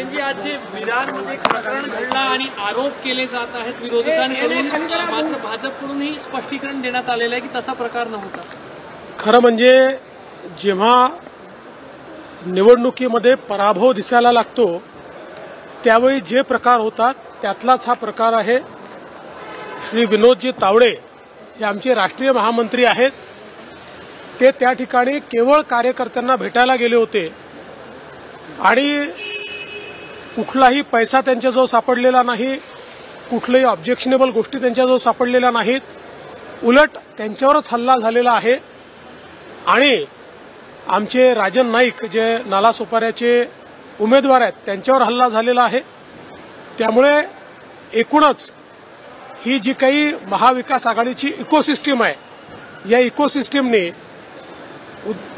जी आज जे विरारमध्ये प्रकरण घडलं आणि आरोप केले जात आहेत विरोधकांकडून, मात्र भाजपकडूनही स्पष्टीकरण देण्यात आलेलं आहे की तसा प्रकार नव्हता. खरं म्हणजे जेव्हा निवडणुकीमध्ये पराभव दिसायला लागतो त्यावेळी जे प्रकार होतात त्यातलाच हा प्रकार आहे. श्री विनोदजी तावडे हे आमचे राष्ट्रीय महामंत्री आहेत. ते त्या ठिकाणी केवळ कार्यकर्त्यांना भेटायला गेले होते आणि कुठलाही पैसा त्यांच्याजवळ सापडलेला नाही, कुठल्याही ऑब्जेक्शनेबल गोष्टी त्यांच्याजवळ सापडलेल्या नाहीत. उलट त्यांच्यावरच हल्ला झालेला आहे आणि आमचे राजन नाईक जे नालासोपाऱ्याचे उमेदवार आहेत त्यांच्यावर हल्ला झालेला आहे. त्यामुळे एकूणच ही जी काही महाविकास आघाडीची इकोसिस्टीम आहे, या इकोसिस्टीमने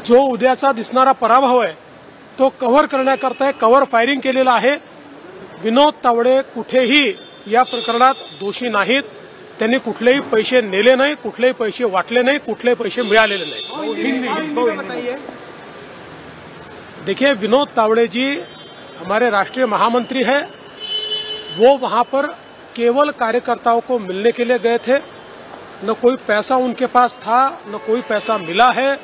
जो उद्याचा दिसणारा पराभव आहे तो कव्हर करण्याकरता कव्हर फायरिंग केलेला आहे. विनोद तावडे कुठेही या प्रकरणात दोषी नाहीत. त्यांनी कुठलेही पैसे नेले नाही, कुठलेही पैसे वाटले नाही, कुठलेही पैसे मिळालेले नाही. देखिए, विनोद तावड़े जी हमारे राष्ट्रीय महामंत्री हैं. वो वहां पर केवल कार्यकर्ताओं को मिलने के लिए गए थे. न कोई पैसा उनके पास था, न कोई पैसा मिला है,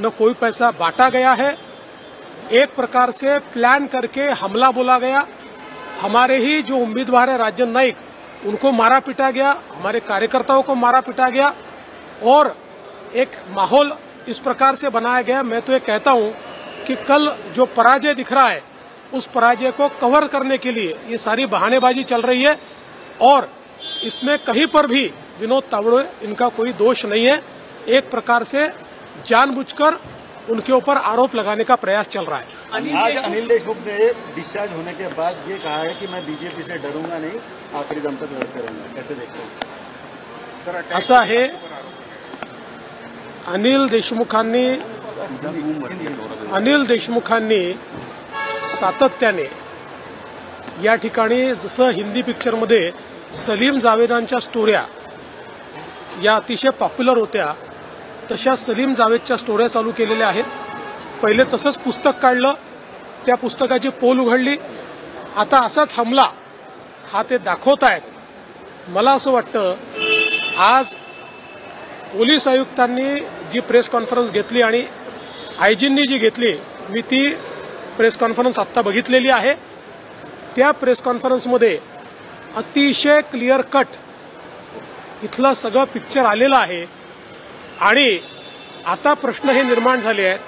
न कोई पैसा बांटा गया है. एक प्रकार से प्लान करके हमला बोला गया. हमारे ही जो उम्मीदवार है राजन नाइक, उनको मारा पीटा गया, हमारे कार्यकर्ताओं को मारा पीटा गया और एक माहौल इस प्रकार से बनाया गया. मैं तो ये कहता हूं कि कल जो पराजय दिख रहा है उस पराजय को कवर करने के लिए ये सारी बहानेबाजी चल रही है और इसमें कहीं पर भी विनोद तावड़े इनका कोई दोष नहीं है. एक प्रकार से जानबूझकर उनके ऊपर आरोप लगाने का प्रयास चल रहा है. आज अनिल देशमुख ने डिस्चार्ज होने के बाद ये कहा है कि मैं बीजेपी से डरूंगा नहीं, आखिरी दम तक लड़ते रहूंगा. कैसे देखते हैं? असं आहे, अनिल देशमुखांनी सातत्याने या ठिकाणी जसं हिंदी पिक्चरमध्ये सलीम जावेदांच्या स्टोऱ्या या अतिशय पॉप्युलर होत्या तशा सलीम जावेदच्या स्टोऱ्या चालू केलेल्या आहेत. पहिले तसंच पुस्तक काढलं, त्या पुस्तकाची पोल उघडली. आता असाच हमला हा ते दाखवत आहेत. मला असं वाटतं आज पोलीस आयुक्तांनी जी प्रेस कॉन्फरन्स घेतली आणि आयजींनी जी घेतली, मी ती प्रेस कॉन्फरन्स आत्ता बघितलेली आहे. त्या प्रेस कॉन्फरन्समध्ये अतिशय क्लिअर कट इथलं सगळं पिक्चर आलेलं आहे आणि आता प्रश्न हे निर्माण झाले आहेत,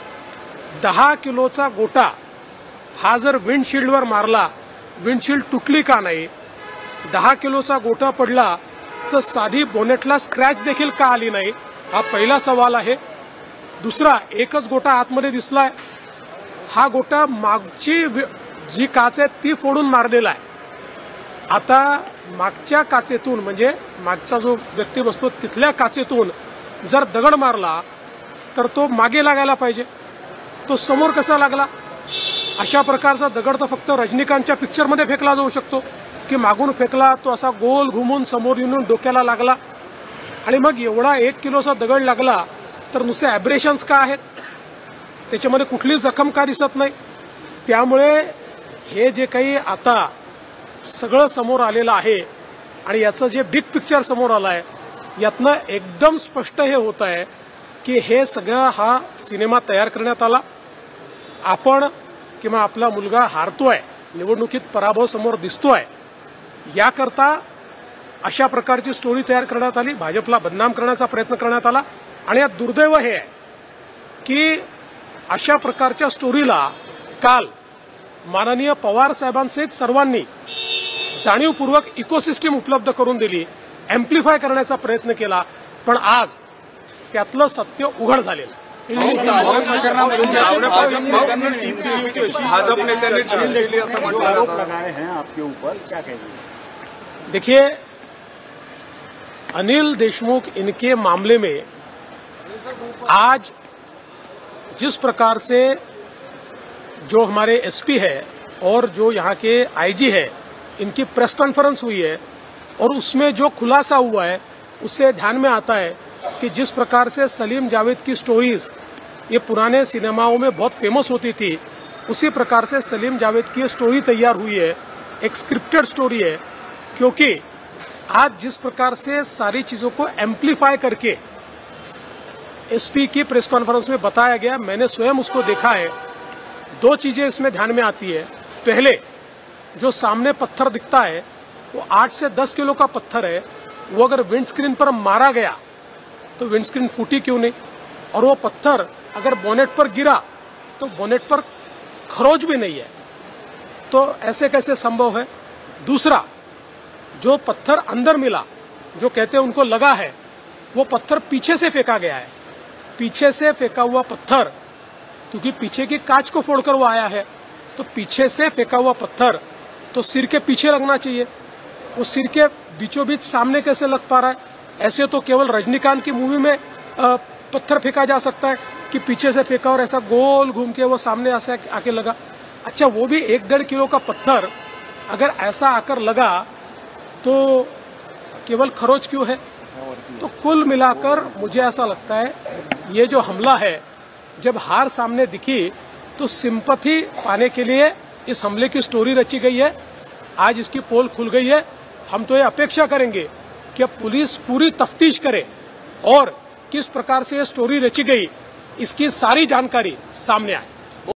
10 किलोचा गोटा हा जर विंडशिल्डवर मारला, विंडशिल्ड तुटली का नाही? 10 किलोचा गोटा पडला तर साधी बोनेटला स्क्रॅच देखील का आली नाही? हा पहिला सवाल आहे. दुसरा, एकच गोटा आतमध्ये दिसलाय. हा गोटा मागची जी काच आहे ती फोडून मारलेला आहे. आता मागच्या काचेतून म्हणजे मागचा जो व्यक्ती बसतो तिथल्या काचेतून जर दगड मारला तर तो मागे लागायला पाहिजे, तो समोर कसा लागला? अशा प्रकारचा दगड तर फक्त रजनीकांतच्या पिक्चरमध्ये फेकला जाऊ शकतो की मागून फेकला, तो असा गोल घुमून समोर येऊन डोक्याला लागला. आणि मग एवढा 1 किलोचा दगड लागला तर नुसते ॲब्रेशन्स का आहेत? त्याच्यामध्ये कुठली जखम का दिसत नाही? त्यामुळे हे जे काही आता सगळं समोर आलेलं आहे आणि याचं जे बिग पिक्चर समोर आलं आहे, यातनं एकदम स्पष्ट हे होत आहे की हे सगळं हा सिनेमा तयार करण्यात आला. आपण किंवा आपला मुलगा हारतोय, निवडणुकीत पराभव समोर दिसतोय, याकरता अशा प्रकारची स्टोरी तयार करण्यात आली, भाजपला बदनाम करण्याचा प्रयत्न करण्यात आला. आणि यात दुर्दैव हे आहे की अशा प्रकारच्या स्टोरीला काल माननीय पवार साहेबांसहित सर्वांनी जाणीवपूर्वक इकोसिस्टीम उपलब्ध करून दिली, अँप्लिफाय करण्याचा प्रयत्न केला, पण आज त्यातलं सत्य उघड झालेलं. देखिए, अनिल देशमुख इनके मामले में आज जिस प्रकार से जो हमारे एसपी है और जो यहाँ के आईजी है, इनकी प्रेस कॉन्फ्रेंस हुई है और उसमें जो खुलासा हुआ है उससे ध्यान में आता है कि जिस प्रकार से सलीम जावेद की स्टोरीज ये पुराने सिनेमाओं में बहुत फेमस होती थी उसी प्रकार से सलीम जावेद की स्टोरी तैयार हुई है, एक स्क्रिप्टेड स्टोरी है, क्योंकि आज जिस प्रकार से सारी चीजों को एम्प्लीफाई करके एसपी की प्रेस कॉन्फ्रेंस में बताया गया, मैंने स्वयं उसको देखा है। दो चीजें इसमें ध्यान में आती है। पहले, जो सामने पत्थर दिखता है वो 8 से 10 किलो का पत्थर है। वो अगर विंडस्क्रीन पर मारा गया तो विंडस्क्रीन फूटी क्यों नहीं, और वो पत्थर अगर बोनेट पर गिरा तो बोनेट पर खरोच भी नहीं है, तो ऐसे कैसे संभव है। दूसरा, जो पत्थर अंदर मिला, जो कहते हैं उनको लगा है, वो पत्थर पीछे से फेंका गया है। पीछे से फेंका हुआ पत्थर, क्योंकि पीछे की कांच को फोड़कर वो आया है, तो पीछे से फेंका हुआ पत्थर तो सिर के पीछे लगना चाहिए। वो सिर के बीचों बीच सामने कैसे लग पा रहा है। ऐसे तो केवल रजनीकांत की मूवी में पत्थर फेंका जा सकता है कि पीछे से फेंका और ऐसा गोल घूम के वो सामने ऐसा आके लगा। अच्छा, वो भी 1-1.5 किलो का पत्थर अगर ऐसा आकर लगा तो केवल खरोच क्यों है। तो कुल मिलाकर मुझे ऐसा लगता है ये जो हमला है, जब हार सामने दिखी तो सिंपैथी पाने के लिए इस हमले की स्टोरी रची गई है। आज इसकी पोल खुल गई है। हम तो ये अपेक्षा करेंगे कि अब पुलिस पूरी तफ्तीश करे और किस प्रकार से ये स्टोरी रची गई इसकी सारी जानकारी सामने आए।